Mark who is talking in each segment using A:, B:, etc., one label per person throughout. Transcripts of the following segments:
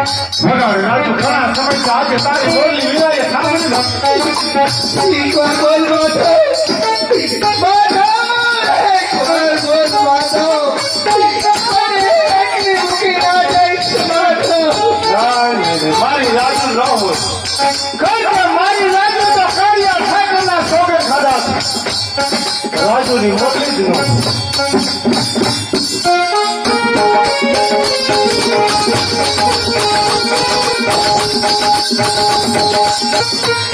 A: વગાડ રાજુ ઘણા સમય આજે તારી બોલી વિનાય સાંભળી
B: બોલ માધવ
A: મારી રાજુ ન હોય મારી રાજુ તો કાળિયા ઠાકરના સોગે ખાધા રાજુની મોકલી જ ન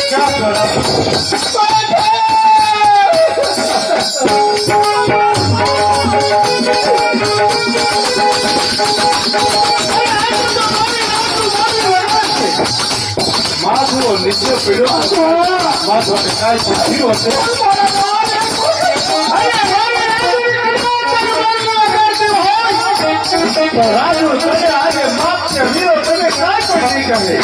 A: क्या करा माधव नित्य पीड़ो माधव ने काय बुद्धि होते राजू तुझे आगे माप के वीरो तुझे काय बुद्धि करे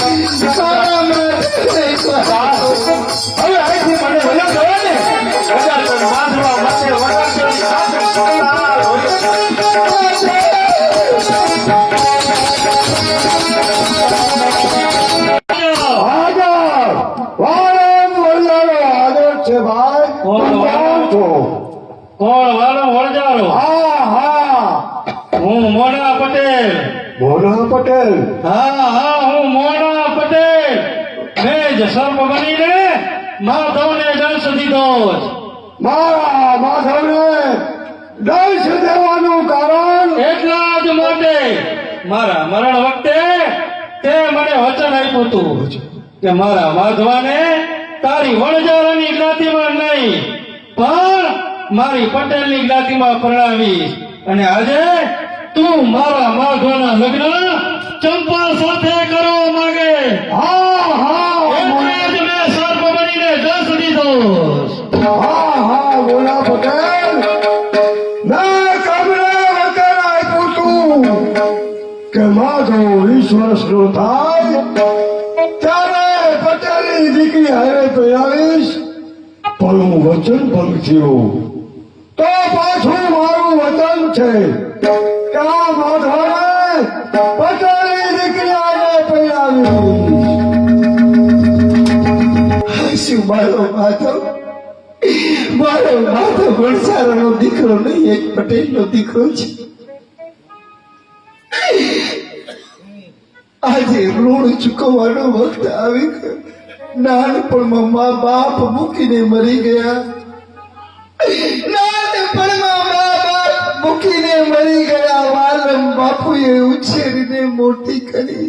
A: હવે અહીંથી મને ભલા ગયો ને બધા તો માધવા મચે વગાડતી સાથે હું મોના પટેલ હા હું મોના પટેલ મેં જ સર્પ બનીને માધવને દંશ દીધો
B: મારા માધવને દંશ દેવાનું કારણ
A: એટલા જ માટે મારા મરણ વખતે તે મને વચન આપ્યું હતું કે મારા માધવાને તારી વણજારાની જ્ઞાતિમાં નહીં પણ મારી પટેલની જ્ઞાતિમાં પરણાવી અને આજે તું મારા માધવાના લગ્ન ચંપા સાથે કરવા માંગે
B: હા
A: એટલે જ મેં સર્પ બનીને દંશ દીધો
B: બોલા પટેલ મેં કમને વચન આપ્યું તું કે માધવ 20 વર્ષનો થાય ત્યારે પટેલની દીકરી હારે પહેરાવીશ પણ હું વચન ભંગ થયો તો પાછું મારું વચન છે કે આ માધવને પટેલની દીકરી હારે પહેરાવીશ શું મારો માધવ વણસારાનો દીકરો નહીં એક પટેલનો દીકરો છે આજે ઋણ ચૂકવવાનો વખત આવી ગયો નાનપણમાં મા બાપ મૂકીને મરી ગયા વાલમ બાપુએ ઉછેરીને મોટી કરી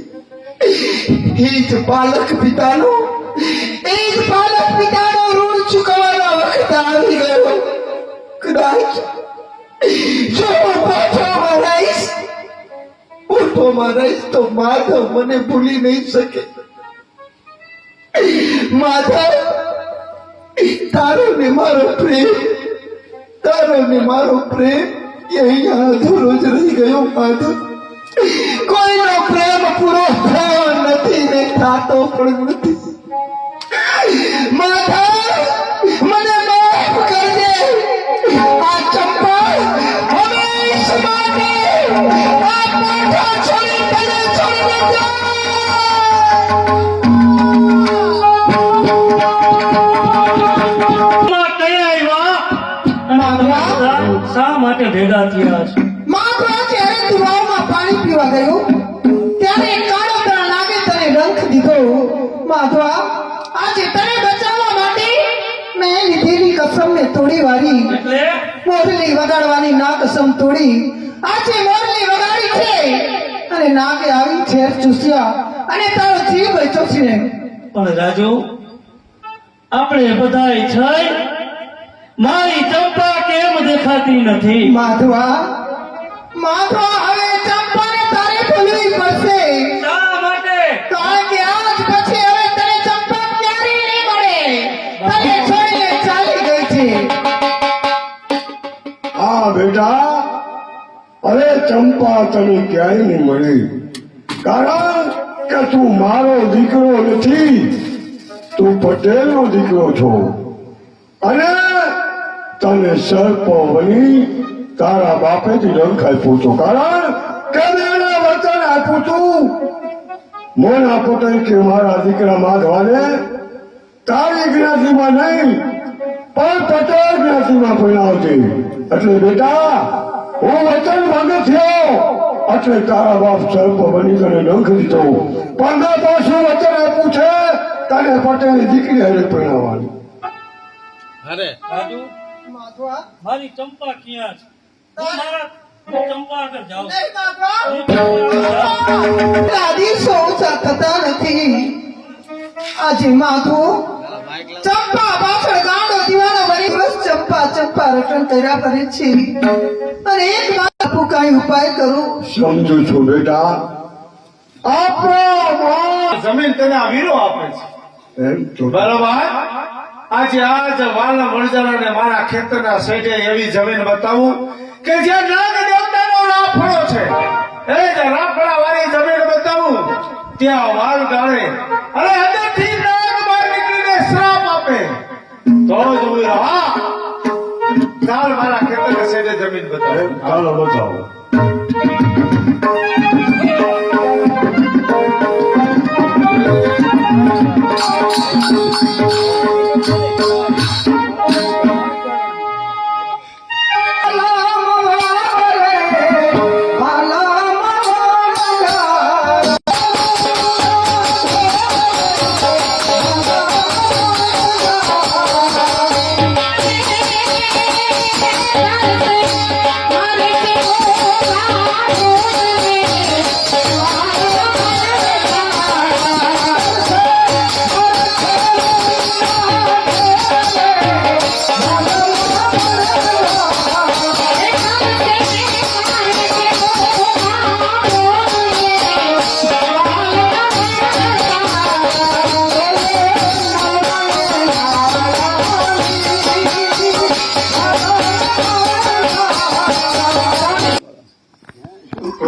B: એ જ બાલક પિતાનો ઋણ ચૂકવવાનો વખત આવી ગયો કદાચ જો હું પાછો રહીશ તો માધવ મને ભૂલી નહીં શકે માધવ તારો ને મારો પ્રેમ અહીંયા અધૂરો જ રહી ગયો માધવ કોઈનો પ્રેમ પૂરો થયો નથી ને થતો પણ નથી માધવ મને માફ કરજે આ ચંપા હંમેશ માટે આ મોઢા છોડી તને છોડીને
A: શા માટે ભેગા થયા છે
C: માધવ જ્યારે તું વાવમાં પાણી પીવા ગયો ત્યારે કાળોતરા નાગે તને ડંખ દીધો માધવ આજે તને બચાવવા માટે મેં લીધેલી કસમને તોડી વાળી
A: એટલે
C: મોરલી વગાડવાની ના કસમ તોડી આજે મોરલી વગાડી છે અને નાગે આવી ઝેર ચૂસ્યા અને તારો જીવ બચ્યો છે
A: પણ રાજુ આપણે બધાય છે મારી ચંપા કેમ દેખાતી નથી
C: માધવ હવે ચંપાને તારે ભૂલવી પડશે
A: શા માટે
C: કારણ કે આજ પછી હવે તને ચંપા ક્યારેય નહીં મળે તને છોડીને ચાલી ગઈ છે
B: હા બેટા અરે ચંપા તને ક્યાંય નહીં મળી કારણ કે તું મારો દીકરો નથી તું પટેલનો દીકરો છો અને તને સર્પ બની તારા બાપેથી ડંખ આપ્યું હતું કારણ કે મેં વચન આપ્યું હતું
D: મોના પોતાને કે મારા દીકરા માધવાને તારી જ્ઞાતિમાં નહીં પણ પટેલ જ્ઞાતિમાં ભણાવતી. એટલે બેટા હું વચન ભંગ થયો એટલે તારા બાપ સર્પ બની તને ડંખ દીધો. પણ પાછું વચન આપ્યું છે તને પટેલની દીકરી હારે ભણાવવાની.
A: અરે રાજુ
C: માધવા
A: મારી ચંપા ક્યાં છે? હું મારા ચંપા આગળ જાઉં છું.
C: નહીં માધવા
A: હું ચંપા આગળ જાઉં છું.
C: દાદી સોચા થતા નથી. આજે માથું ચંપા પાછળ ગાંડો દીવાનો બની બસ ચંપા ચંપા રટણ કર્યા કરે છે. અને એક બાપુ કઈ ઉપાય કરું.
D: સમજુ છું બેટા. આપણો
B: જમીન તને આ વીરો આપે છે
D: એમ તો
B: બરાબર. આજે વાલના વણજારાને મારા ખેતરના સાઈડે એવી જમીન બતાવું કે જે નાગ દેવતાનો રાફડો છે. એ જે રાફડા વાળી જમીન બતાવું ત્યાં વાલ ગાળે અને અંદરથી નાગ બહાર નીકળીને શ્રાપ આપે તો જ હું હા ચાલ મારા ખેતરના સાઈડે જમીન બતાવું.
D: એમ ચાલો બતાવો.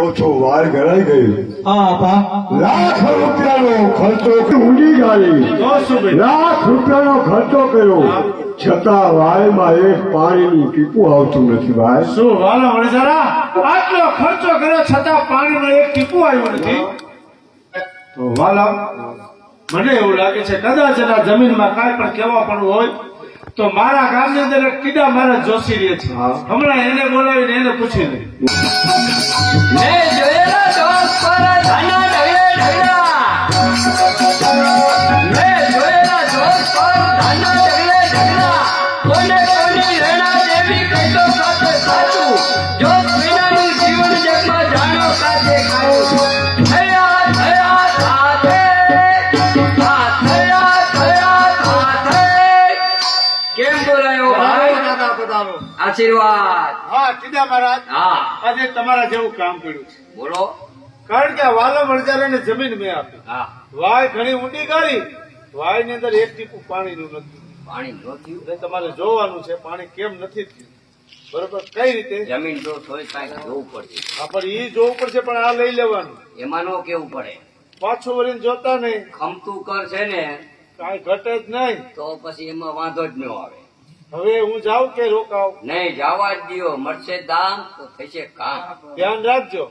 D: ઓછો વાર ઘડાઈ ગઈ. લાખ રૂપિયાનો ખર્ચો ઊંડી ગાળી. લાખ રૂપિયાનો ખર્ચો કર્યો છતાં વાયમાં એક પાણીનું ટીપું આવતું નથી ભાઈ.
B: શું વાલા વણજારા આટલો ખર્ચો કર્યો છતાં પાણીમાં એક ટીપું આવ્યું નથી? તો વાલા મને એવું લાગે છે કદાચ એના જમીનમાં કાંઈ પણ કહેવા પણ હોય તો મારા ગામની અંદર એક કીડા મારા જોશી રહે છે.
D: હા.
B: હમણાં એને બોલાવીને એને પૂછી લે.
E: મેં જોયેલા જોશ પર ધાના ઢળે ઢળ્યા. મેં જોયેલા જોશ પર ધાના ઢળે ઢળ્યા. કોને કોની રેણા દેવી કહેતો કાતે સાચું. જોશ વિનાનું જીવન જગમાં જાણો કાતે ખાવું. થયા થયા સાથે આ થયા થયા સાથે. કેમ બોલાયો ભાઈ? આશીર્વાદ.
B: હા કીડા મહારાજ
E: હા
B: આજે તમારા જેવું કામ કર્યું છે.
E: બોલો.
B: કારણ કે વાલા વણજારાને જમીન મેં આપી.
E: હા
B: વાય ઘણી ઊંડી ગાળી વાય ની અંદર એક ટીપું પાણીનું નથી.
E: પાણી ન થયું.
B: એટલે તમારે જોવાનું છે પાણી કેમ નથી થયું. બરોબર કઈ રીતે
E: જમીન તો થોડી કાંઈક જોવું પડશે.
B: આપણે ઈ જોવું પડશે પણ આ લઈ લેવાનું.
E: એમાં નો કેવું પડે.
B: પાછું વળીને જોતા નહીં
E: ખમતું કર છે ને
B: કાંઈ ઘટે જ નહીં.
E: તો પછી એમાં વાંધો જ ન આવે.
B: હવે હું જાઉં કે રોકાવ
E: નહીં જવા જ દ્યો. મળશે દામ તો થશે કામ.
B: ધ્યાન રાખજો.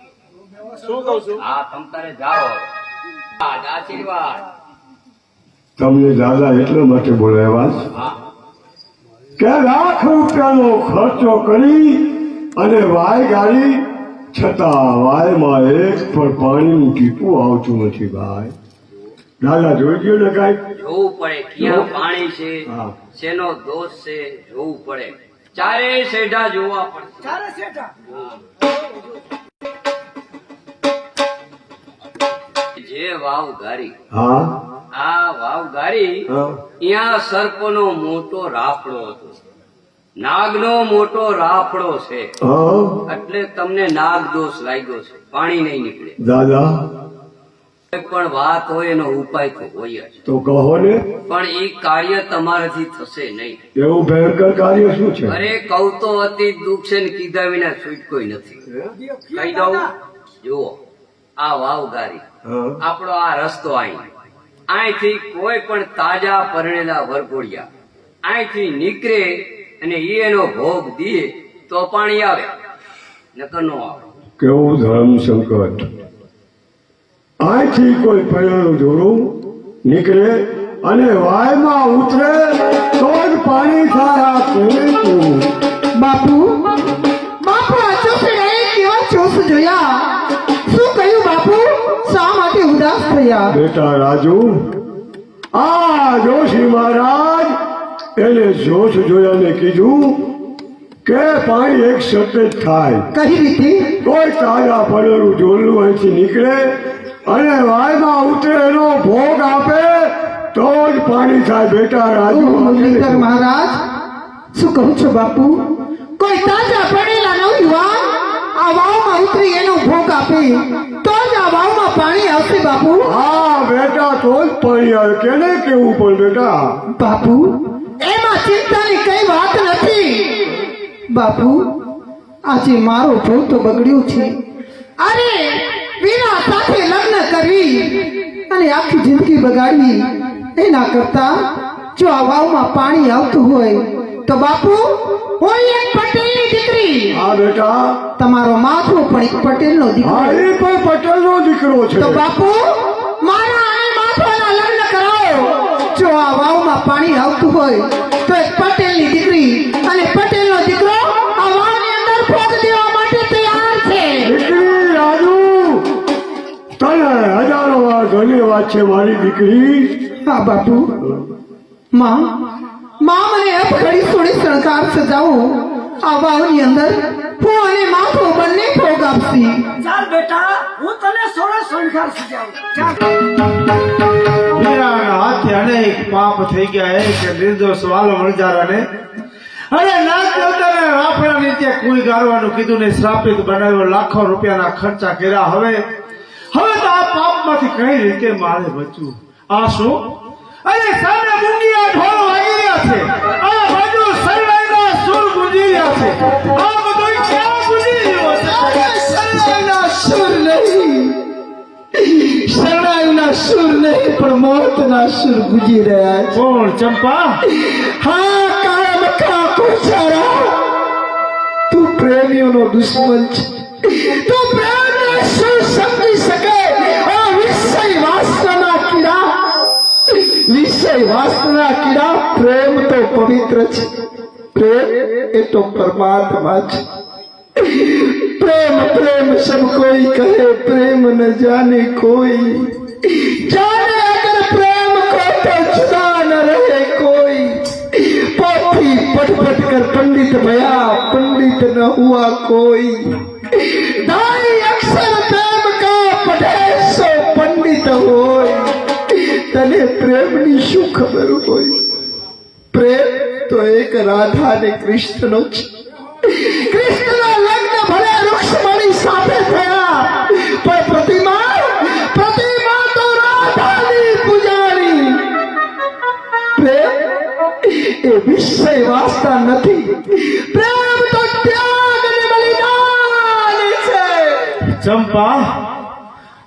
B: શું કઉ છું
E: હા તમ તારે જાઓ. આશીર્વાદ.
D: તમને દાદા એટલા માટે બોલાવ્યા છે
E: હા
D: કે લાખ રૂપિયાનો ખર્ચો કરી અને વાય ગાળી છતાં વાયમાં એક પણ પાણીનું ટીપું આવતું નથી ભાઈ. દાદા જોઈ ગયો ને કાંઈક.
E: જોવું પડે ક્યાં પાણી છે
D: હા.
E: શેનો દોષ છે જોવું પડે. ચારે સેઢા જોવા પડશે. જે વાવ ગારી
D: હા
E: આ વાવ ગારી
D: હા
E: ત્યાં સર્પનો મોટો રાફડો હતો. નાગનો મોટો રાફડો છે
D: હા
E: એટલે તમને નાગ દોષ લાગ્યો છે. પાણી નહીં નીકળે.
D: દાદા
E: કોઈ પણ વાત હોય એનો ઉપાય તો હોય જ.
D: તો કહો ને
E: પણ એ કાર્ય તમારાથી થશે નહીં.
D: એવું ભયંકર કાર્ય શું છે?
E: અરે કહું તો અતિ દુઃખ છે ને કીધા વિના છૂટકો નથી. કહી દઉં. જુઓ આ વાવ ગારી
D: હા
E: આપણો આ રસ્તો અહીંથી કોઈ પણ તાજા પરણેલા વરઘોડિયા અહીંથી નીકળે અને ઈ એનો ભોગ દે તો પાણી આવે નકર નો આવે.
D: કેવું ધર્મ સંકટ. અહીંથી કોઈ પહેરેલું જોડું નીકળે અને વાયમાં ઉતરે તો જ પાણી થાય. આ કેને કેવું?
C: બાપુ બાપુ આ ચોસડાએ કેવા ચોસ જોયા? શું કહ્યું બાપુ? શા માટે ઉદાસ થયા?
D: બેટા રાજુ, આ જોશી મહારાજ એને જોશ જોયાને કીધું કે પાણી એક શબ્દ જ થાય.
C: કઈ રીતે?
D: કોઈ તાજા પડેલું ઢોલનું અહીંથી નીકળે અને વાયમાં ઉતરે એનો ભોગ આપે તો જ પાણી થાય. બેટા રાજુ,
C: મુરલીધર મહારાજ શું કહું છો બાપુ? કોઈ તાજા પડેલા નવયુવાન આ વાવમાં ઉતરી એનો ભોગ આપે તો જ આ વાવમાં પાણી આવશે બાપુ.
D: હા બેટા, તો જ પાણી આવે. કેને કેવું પણ બેટા?
C: બાપુ એમાં ચિંતાની કઈ વાત નથી. બાપુ આજે મારો ભોગ તો બગડ્યો છે. અરે વીરા સાથે લગ્ન કરવી અને આખી જિંદગી બગાડવી એના કરતા જો આ વાવમાં પાણી આવતું હોય તો બાપુ હું એક પટેલની દીકરી,
D: હા બેટા,
C: તમારો માથો પણ એક પટેલનો
D: હા
C: દીકરો,
D: એ પણ પટેલનો દીકરો છે.
C: તો બાપુ મારા અને માથાના લગ્ન કરાવો. જો આ વાવમાં પાણી આવતું હોય તો એક પટેલની દીકરી અને પટેલનો દીકરો આ વાવની અંદર ભોગ દેવા માટે તૈયાર છે.
D: દીકરી રાજુ, તને હજારો વાર ધન્યવાદ છે મારી દીકરી.
C: હા બાપુ. માં મને અબ ઘડી થોડી શણગાર સજાવો. આ વાવની અંદર હું અને માથો બંને ભોગ આપશી.
F: ચાલ બેટા, હું તને સોળે શણગાર સજાવું. ચાલ.
B: વીરાના હાથે અનેક પાપ થઈ ગયા હે કે નિર્દોષ વાલો વણજારાને અરે નાગ દેવતાને રાફડાની ત્યાં કુઈ ગાળવાનું કીધું ને શ્રાપિત બનાવ્યો, લાખો રૂપિયાના ખર્ચા કર્યા. હવે તો આ પાપમાંથી કઈ રીતે મારે બચવું? આ શું? અરે સામે મુંડિયા ઢોલ વાગી રહ્યા છે, આ બાજુ સરવાઈના સૂર ગુંજી રહ્યા છે. આ બધું ક્યાં ગુંજી રહ્યો છે?
C: શરણાઈના સુર નહીં, શરણાઈના સુર નહીં પણ મોતના સુર ગુજી રહ્યા છે.
B: કોણ? ચંપા?
C: હા કાળા મક્કા કોચારા, તું પ્રેમીઓનો દુશ્મન છે. તું પ્રેમને શું સમજી શકે? આ વિષય વાસનાના કીડા, વિષય વાસનાના કીડા. પ્રેમ તો પવિત્ર છે, પ્રેમ એ તો પરમાત્મા છે. प्रेम प्रेम सब कोई कहे, प्रेम न जाने कोई, जाने अगर प्रेम को तो जुदा न रहे कोई. पोथी पढ़ पढ़ कर पंडित भया, पंडित न हुआ कोई. ढाई अक्षर प्रेम का पढ़े सो पंडित होय. तने प्रेम ની શું ખબર હોય? પ્રેમ તો એક રાધા અને કૃષ્ણનો છે. કૃષ્ણના લગ્ન ભલે રૂક્ષ્મણી સાથે થયા પણ પ્રતિમા તો રાધાની પૂજારી. પ્રેમ એ વિષય વાસના નથી, પ્રેમ તો ત્યાગ અને બલિદાન છે.
B: ચંપા,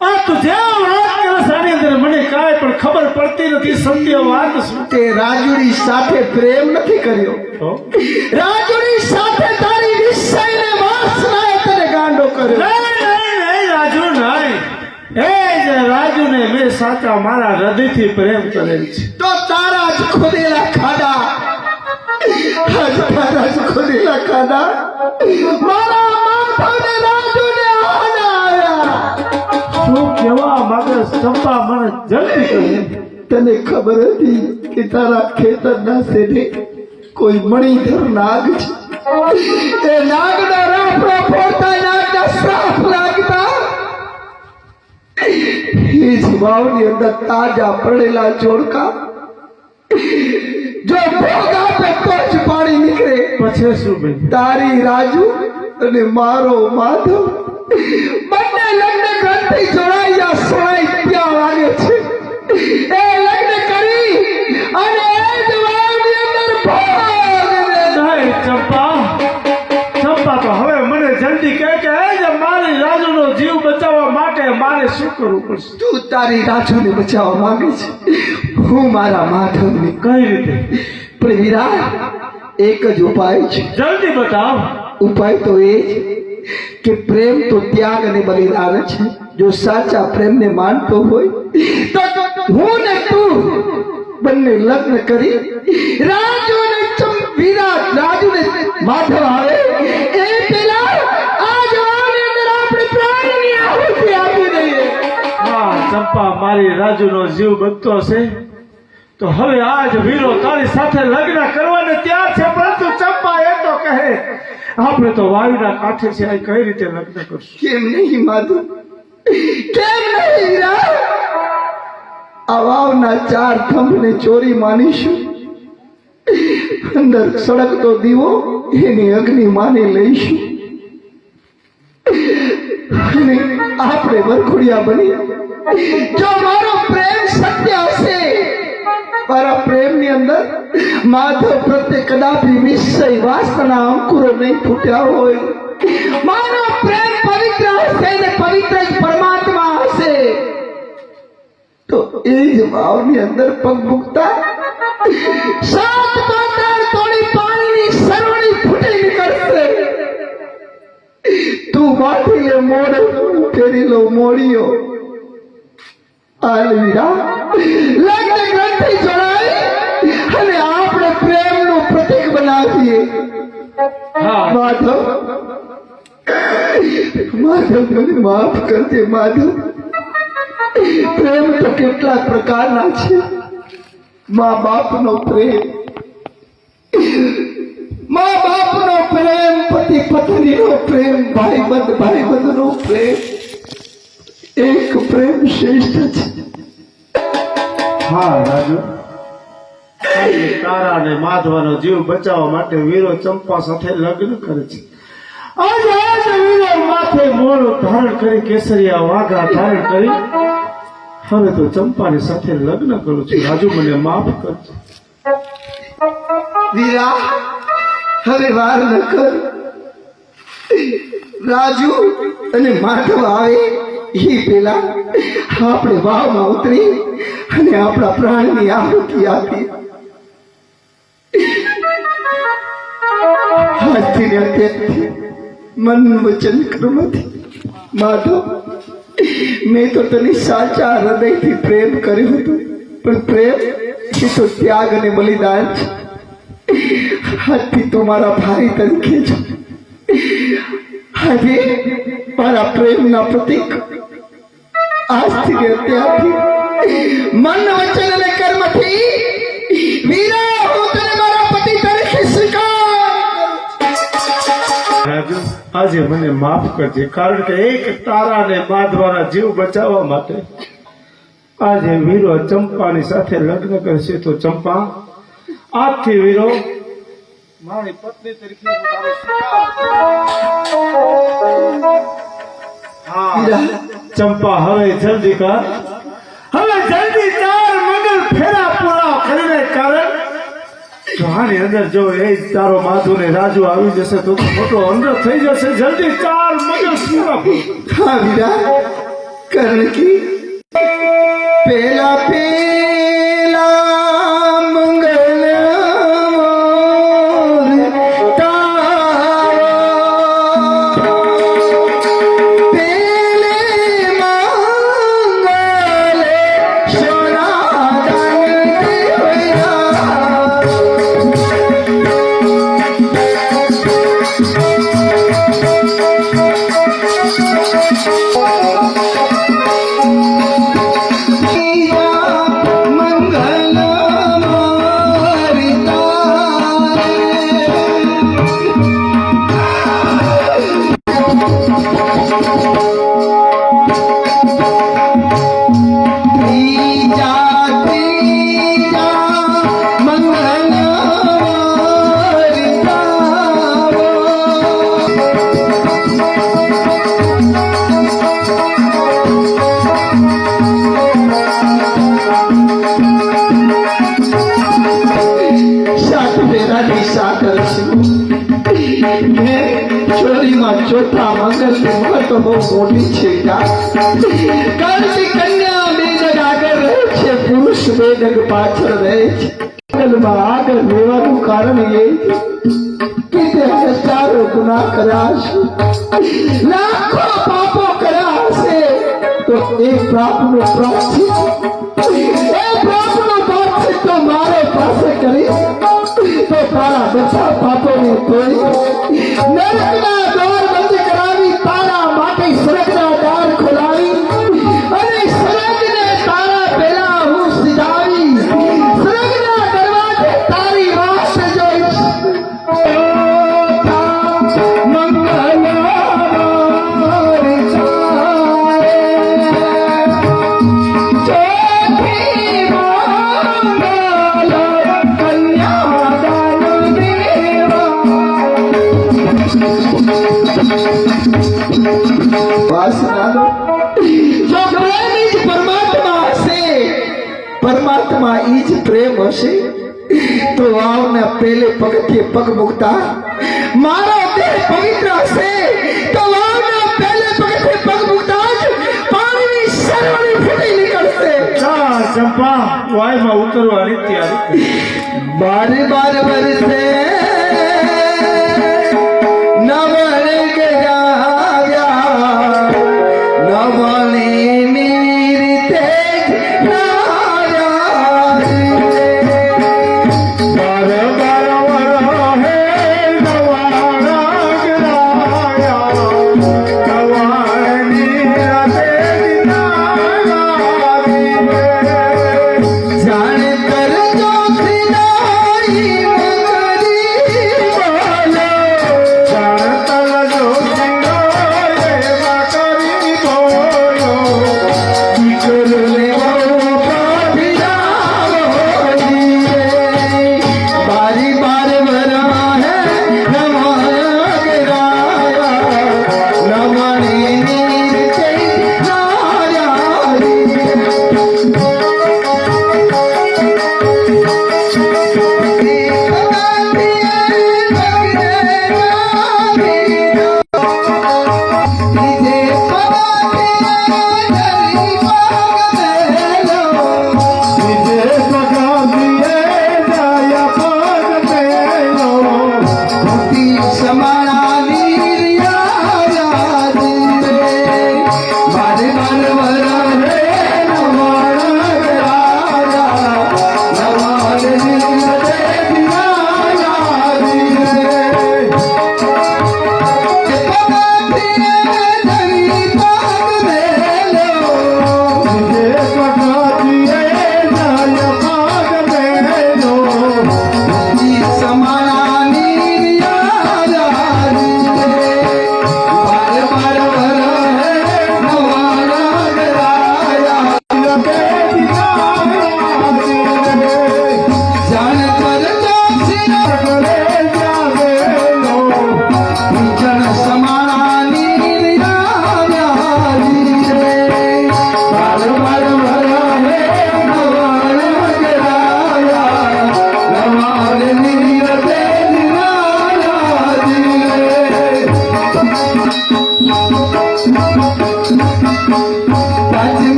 B: આ તું જ્યાં વાત કરે છે આની અંદર મને કાંઈ પણ ખબર પડતી નથી. સત્ય વાત શું?
C: તે રાજુડી સાથે પ્રેમ નથી કર્યો,
B: તો
C: રાજુડી સાથે તારી વિષય ને વાસનાએ તને ગાંડો કર્યો.
B: નહીં રાજુ નહીં. એ જે રાજુને મેં સાચા મારા હૃદયથી પ્રેમ કરેલ છે.
C: તો તારા જ ખોદેલા ખાડા, આજ તારા જ ખોદેલા ખાડા મારા માથાને રાજુને આના આવ્યા.
B: શું કહેવા માંગે ચંપા? મને જલ્દી કહે.
C: તને ખબર હતી કે તારા ખેતરના શેઢે કોઈ મણિધર નાગ છે? એ નાગના રાફડા ફોડતા નાગના શ્રાપ લાગતા. એ જ વાવની અંદર તાજા પડેલા જોડકા જો ભોગ આપે તો જ પાણી નીકળે.
B: પછી શું ભાઈ?
C: તારી રાજુ અને મારો માધવ બંને લગ્ન ગ્રંથથી જોડાયા, સોળાઈ ત્યાં વાગે છે. એ લગ્ન કરી અને એ જ વાવની અંદર ભોગ દે.
B: નહીં ચંપા, તો હવે મને જલ્દી કહે કે એ જે મારી રાજુનો જીવ બચાવવા માટે મારે શું કરવું પડશે?
C: તું તારી રાજુને બચાવવા માંગે છે, હું મારા માધવને.
B: કઈ રીતે?
C: પણ વીરા, એક જ ઉપાય છે.
B: જલ્દી બતાવ.
C: ઉપાય તો એ છે કે પ્રેમ તો ત્યાગ અને બલિદાન છે. જો સાચા પ્રેમને માનતો હોય તો હું ને તું બંને લગ્ન કરી રાજુ ને વિરાટ રાજુ ને માધવ આવે એ પેલા આ જવાની અંદર આપણે પ્રાણની આહુતિ આપી દઈએ.
B: હા ચંપા, મારી રાજુનો જીવ બચતો હશે તો હવે આજ વીરો તારી સાથે લગ્ન કરવાને તૈયાર છે, પરંતુ ચંપા એ તો કહે આપણે તો વાયુના કાંઠે છે, આ કઈ રીતે લગ્ન કરશું?
C: કેમ નહીં માધવ, કેમ નહીં વીરા? આ વાવના 4 થંભને ચોરી માનીશું, અંદર સળગતો દીવો એની અગ્નિ માની લઈશું અને આપણે વરખોડિયા બની. જો મારો પ્રેમ સત્ય હશે, મારા પ્રેમની અંદર માધવ પ્રત્યે કદાપી વિષય વાસના અંકુરો નહીં ફૂટ્યા હોય, મારો પ્રેમ પવિત્ર હશે ને પવિત્ર જ પરમાત્મા હશે, તો એ જ ભાવની અંદર પગ મૂકતા 7 પાતાળ તોડી પાણીની સરવણી ફૂટી નીકળશે. તું વાટી લે મોડો, ફેરી લો મોડીઓ. આલવીરા લગ્ન ગ્રંથિ જોડાય અને આપણે પ્રેમનું પ્રતીક બનાવીએ. માધવ, માધવ મને માફ કરજે માધવ. પ્રેમ તો કેટલા પ્રકારના છે. મા બાપનો પ્રેમ, મા બાપનો પ્રેમ, પતિ પત્નીનો પ્રેમ, ભાઈબંધનો પ્રેમ, એક પ્રેમ શ્રેષ્ઠ છે.
B: હા રાજુ, આજે તારા અને માધવાનો જીવ બચાવવા માટે વીરો ચંપા સાથે લગ્ન કરે છે. આજે વીરો માથે મોડું ધારણ કરી, કેસરિયા વાઘા ધારણ કરી હવે તો ચંપાની સાથે લગ્ન કરું છું. રાજુ મને માફ કરજો.
C: વીરા હવે વાર ન કર. રાજુ અને માધવ આવે એ પેલા આપણે વાવમાં ઉતરી અને આપણા પ્રાણની આહુતિ આપી. આજથી ને અત્યારથી મન વચન કર્મથી માધવ, મેં તો તને સાચા હૃદયથી પ્રેમ કર્યો હતો, પણ પ્રેમ એ તો ત્યાગ અને બલિદાન છે. આજથી તું મારા ભાઈ તરીકે છો. આજે મારા પ્રેમના પ્રતીક આજથી ને અત્યારથી મન વચન અને કર્મથી વીરા હું તને મારા પતિ તરીકે સ્વીકાર.
B: રાજુ, આજે મને માફ કરજે, કારણ કે એક તારા અને માધવાના જીવ બચાવવા માટે આજે વીરો ચંપાની સાથે લગ્ન કરશે. તો ચંપા, આજથી વીરો મારી પત્ની તરીકે હું તારો સ્વીકાર. હા ચંપા, હવે જલ્દી કર, હવે જલ્દી 4 મંગલ ફેરા પૂરા કરીને, કારણ જો આની અંદર જો એ તારો માધુ ને રાજુ આવી જશે તો મોટો અંદર થઈ જશે. જલ્દી 4 મંગલ પૂરા કર.
C: હા વીરા, કારણ કે પેલા મંગલ ચોથા મંગલની મહત્વ બહુ મોટી છે. કારણ કે કન્યા 2 જગ આગળ રહે છે, પુરુષ 2 જગ પાછળ રહે છે. મંગલમાં આગળ રહેવાનું કારણ એ કે તે હજારો ગુનાહ કર્યા છે, લાખો પાપો કર્યા હશે, એ પ્રાપનો પ્રાપ્ત તો મારે પાસે કરી તો તારા બધા પાપોને ધોઈ નરકના દ્વાર બંધ કરાવી તારા માટે સ્વર્ગના દ્વાર ખોલાવી અને સ્વર્ગને તારા પહેલા હું સીધાવી સ્વર્ગના દરવાજે તારી વાસ જોઈશ પરમાત્મા ઈ જ પ્રેમ હશે તો આવના પહેલે પગથિયે પગ મૂકતા મારો દેહ પવિત્ર હશે તો આવના પહેલે પગથિયે પગ મૂકતા જ પાણીની સરવણી ફૂટી નીકળશે
B: જા ચંપા વાયમાં ઉતરવાની તૈયારી
C: બારે બાર વર્ષે નવણ ગજાવ્યા નવણી નીરીતે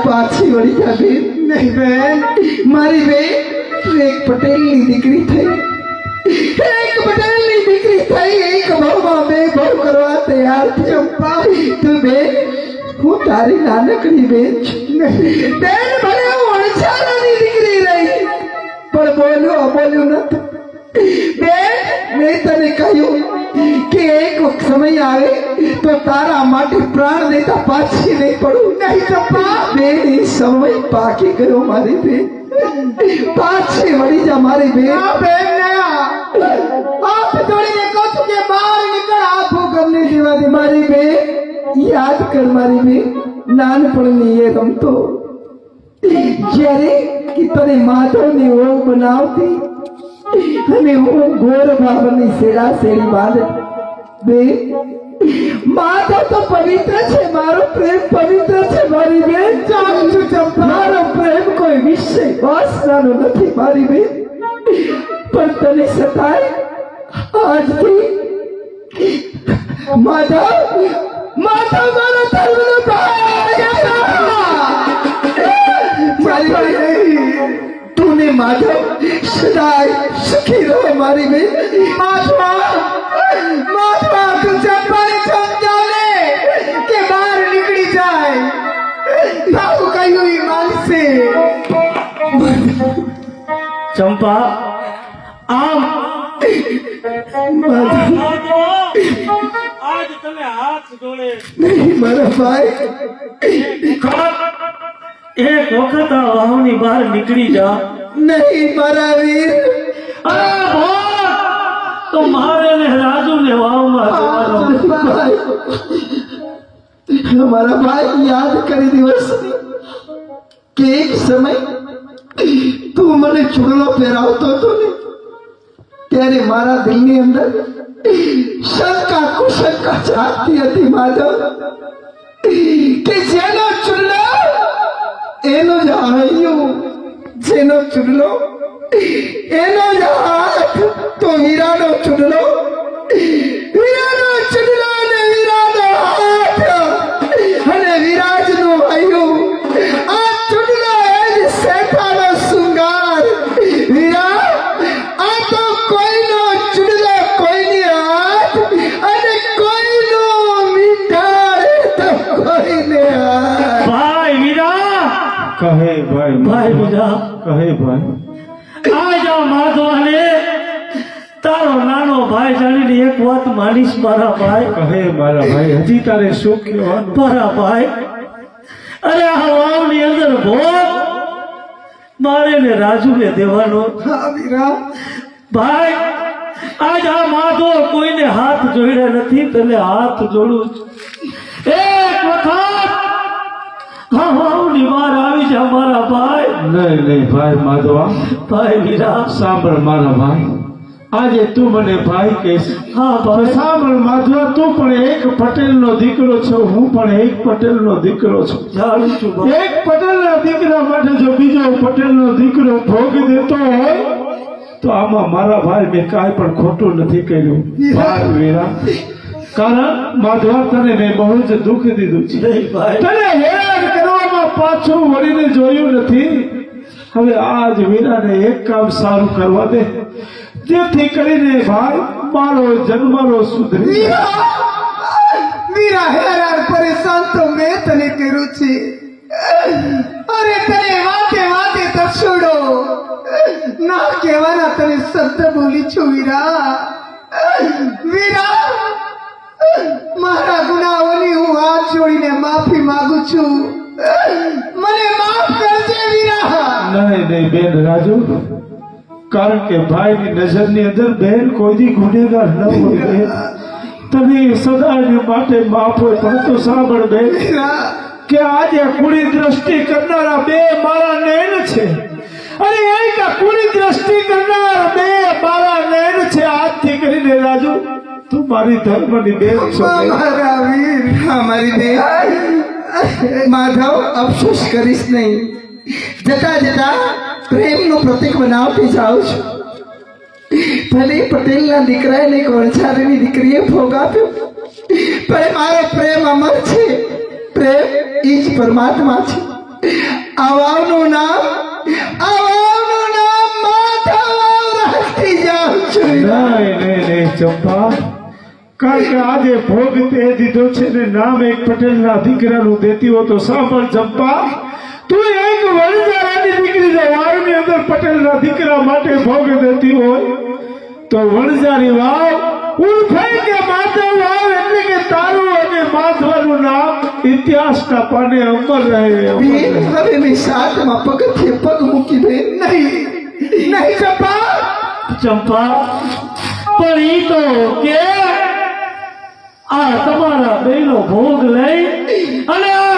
C: પાછી વળી જા બેન નહીં બેન મારી બેન તું એક પટેલની દીકરી થઈ એક ભાવમાં બે ભાવ કરવા તૈયાર ચંપા તું બેન હું તારી નાનકડી બેન છું બેન ભલે હું અણછારાની દીકરી રહી પણ બોલ્યું નથી બેન મેં તને કહ્યું કે એક સમય આવે તો તારા માટે પ્રાણ દેતા પાછી નહીં પડું નહીં ચંપા બેન એ સમય પાકી ગયો મારી બેન પાછી વળી જા મારી બેન
B: આ બેન ને
C: હાથ જોડીને કહું છું કે બહાર નીકળ આ ભૂગર્ભની દીવાથી મારી બેન યાદ કર મારી બેન નાનપણની એ રમતો જ્યારે કે તને માધવની ઓળખ બનાવતી અને હું ગોર બાબરની શેડા શેડી બાંધ બે માધવ તો પવિત્ર છે મારો પ્રેમ પવિત્ર છે મારી બેન જાણું છું ચંપા મારો પ્રેમ કોઈ વિષય વાસનાનો નથી મારી બેન પણ તને સતાય આજથી માધવ માધવ મારો ધર્મનો ભાઈ મારી બેન तूने माधव सदाई सुखी रहो मारी बेन माधवा माधवा तू चंपाने समझा ले कि बाहर निकली जाए बाबू कही हुई माल से
F: ચંપા આમ
C: माधव
A: આજ તને હાથ જોડે
C: नहीं मारा भाई
F: એક વખત આ વાવની બહાર નીકળી જા
C: नहीं मारा वीर
F: અરે ભોગ તો મારે ને રાજુ ને વાવમાં જવાનો
C: भाई हमारा भाई याद કરી દિવસ કે એક સમય તું મને ચૂડલો પહેરાવતો હતો ને ત્યારે મારા દિલની અંદર શંકા કુશંકા જાગતી હતી માધવ કે જેનો ચૂડલો એનો જ હૈયું જેનો ચૂડલો એનો જ હાથ તો હીરાનો ચૂડલો અને હીરાનો હાથ અને વિરાજનો હૈયું આ ચૂડલો એ જ શેઠાનો શૃંગાર વીરા આ તો કોઈનો ચૂડલો કોઈની હાથ અને કોઈનો મીઠાર તો કોઈને હાથ
F: ભાઈ વીરા
B: કહે ભાઈ
F: ભાઈ વીરા
B: કહે ભાઈ
F: આ જા માધવાને તારો નાનો ભાઈ જાણીને એક વાત માનીશ મારા ભાઈ
B: કહે મારા ભાઈ હજી તારે શું કહેવાનું
F: મારા ભાઈ અરે આ વાવની અંદર ભોગ મારે ને રાજુને દેવાનો
C: હા વીરા
F: ભાઈ આજ આ માધો કોઈને હાથ જોડ્યા નથી તને હાથ જોડું છું. એક વખત હા વાવની બહાર આવી જા મારા ભાઈ
B: નહીં નહીં ભાઈ માધવા
F: ભાઈ વીરા
B: સાંભળ મારા ભાઈ આજે તું મને ભાઈ કહેશ
F: હા ભાઈ
B: સાંભળ માધવા તું પણ એક પટેલનો દીકરો છો હું પણ એક પટેલનો દીકરો છું
F: જાણું છું ભાઈ.
B: એક પટેલના દીકરા માટે જો બીજો પટેલનો દીકરો ભોગ દેતો હોય તો આમાં મારા ભાઈ મેં કાંઈ પણ ખોટું નથી કર્યું ભાઈ વીરા કારણ માધવા તને મેં બહુ જ દુઃખ દીધું છે
F: નહીં ભાઈ
B: તને હેરાન કરવામાં પાછું વળીને જોયું નથી હવે આજ વીરાને એક કામ સારું કરવા દે જેથી કરીને ભાઈ મારો જન્મારો સુધરી જાય.
C: વીરા હેરાન પરેશાન તો મેં તને કર્યું છે અરે તને વાતે વાતે તરછોડો ના કહેવાના તને શબ્દ બોલી છું વીરા વીરા મારા ગુનાહોની હું હાથ જોડીને માફી માંગુ છું મને માફ કરજે વીરા
B: નહીં નહીં બેન રાજુ કારણ કે ભાઈની નજરની અંદર બેન કોઈ દી ગુનેગાર ન હોય બેન તને સદાને માટે માફ હોય પરંતુ સાંભળ બેન
C: વીરા
B: કે આજે કુળી દ્રષ્ટિ કરનારા બે મારા નયન છે અને એક કુળી દ્રષ્ટિ કરનાર બે મારા નયન છે આજથી કરીને રાજુ તું મારી ધર્મની બેન છો બેન.
C: મારા વીર મારી બેન માધવ અફસોસ કરીશ નહીં જતા જતા પ્રેમનું પ્રતીક બનાવતી જાઉં છું ભલે પટેલના દીકરાને કોણછારીની દીકરીએ ભોગ આપ્યો પણ મારો પ્રેમ અમર છે પ્રેમ એ જ પરમાત્મા છે આ વાવનું નામ માધવ રાખતી જાઉં છું
B: નહીં નહીં નહીં ચંપા કારણ કે આજે ભોગ તે દીધો છે ને નામ એક પટેલના દીકરાનું દેતી હો તો સાંભળ ચંપા તું એક વણઝારાની દીકરી જો વાવની અંદર પટેલના દીકરા માટે ભોગ દેતી હોય તો વણઝારી વાવ ઉર્ફે કે માધવ વાવ એટલે કે તારું અને માધવાનું નામ ઇતિહાસના પાને અમર રહે
C: બેન હવે મેં સાતમા પગથિયે પગ મૂકી બેન નહીં નહીં ચંપા
F: ચંપા પણ ઈ તો કે આ તમારા બેનો ભોગ લઈ અને આ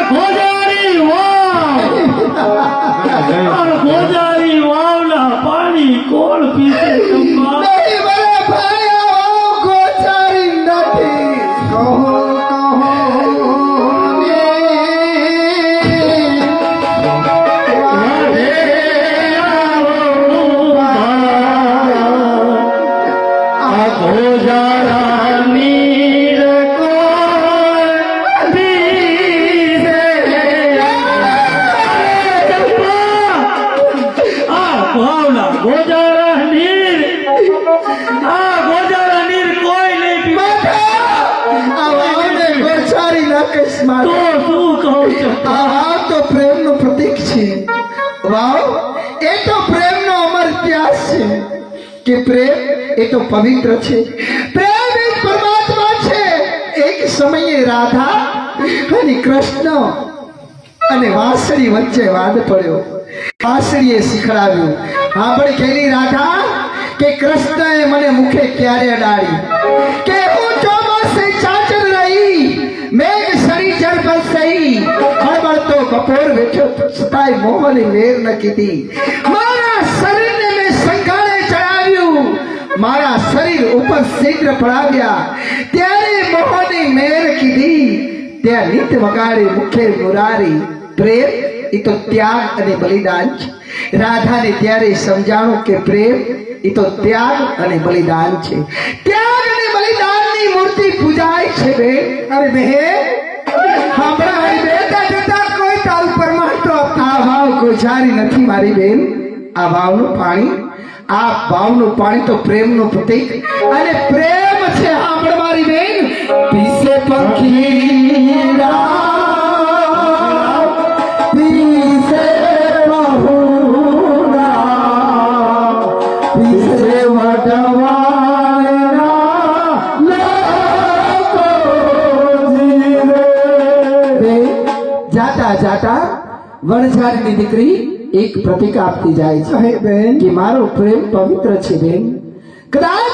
F: ગોજારી વાવના પાણી કોણ પીશે ચંપા?
C: નહીં મારા ભાઈ આવો ગોચારી નથી કહો તો પ્રેમનું પ્રતીક છે વાવ એ તો પ્રેમનો અમર ઇતિહાસ છે કે પ્રેમ એ તો પવિત્ર છે પ્રેમ એક પરમાત્મા છે એક સમયે રાધા અને કૃષ્ણ અને વાંસળી વચ્ચે વાદ પડ્યો વાંસળીએ શીખડાવ્યું સાંભળી ગયેલી રાધા કે કૃષ્ણએ મને મુખે ક્યારે અડાડી કે હું ચોમાસે ચાચર રહી મેઘ સરી જળ પર સહી હળબળતો બપોર વેઠ્યો છતાંય મોહની વેર ન કીધી મારા શરીરને મેં સંઘાળે ચડાવ્યું મારા શરીર ઉપર શીઘ્ર પડાવ્યા ત્યારે મોહની મેર કીધી ત્યાં નિત વગાડે મુખે મુરારી પ્રેમ એ તો ત્યાગ અને બલિદાન છે રાધાને ત્યારે સમજાણું કે પ્રેમ એ તો ત્યાગ અને બલિદાન છે ત્યાગ અને બલિદાનની મૂર્તિ પૂજાય છે બેન અરે બહેન હમણાં મારી બેટા જતા કોઈ તારું પરમાણ તો આ ભાવ ગોજારી નથી મારી બેન આ ભાવનું પાણી તો પ્રેમનું પ્રતીક અને પ્રેમ છે સાંભળ મારી બેન પીસે પંખી જાતા વણઝારની દીકરી એક પ્રતિક આપતી જાય છે બેન કે મારો પ્રેમ પવિત્ર છે બેન કદાચ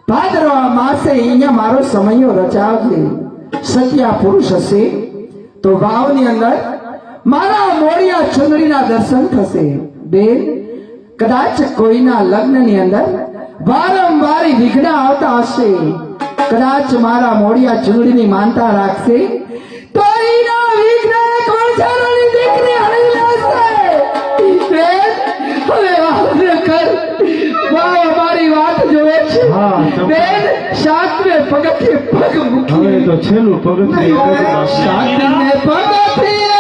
C: ભાદરવા માસે અહીંયા મારો સમયો રચાવશે સત્યા પુરુષ હશે તો વાવની અંદર મારા મોડિયા ચુંદડીના દર્શન થશે બેન કદાચ કોઈના લગ્નની અંદર વારંવાર વિઘ્ન આવતા હશે કદાચ મારા મોડિયા ચુંદડીની માનતા રાખશે તો એના વિઘ્ન કોણસારાની દીકરી હરી લેશે બેન હવે વાવને કર વાવ અમારી વાત જોવે છે બેન સાતમે પગથિયે પગ મૂકી
B: હવે તો છેલ્લું પગથિયું
C: સાતમે પગથિયે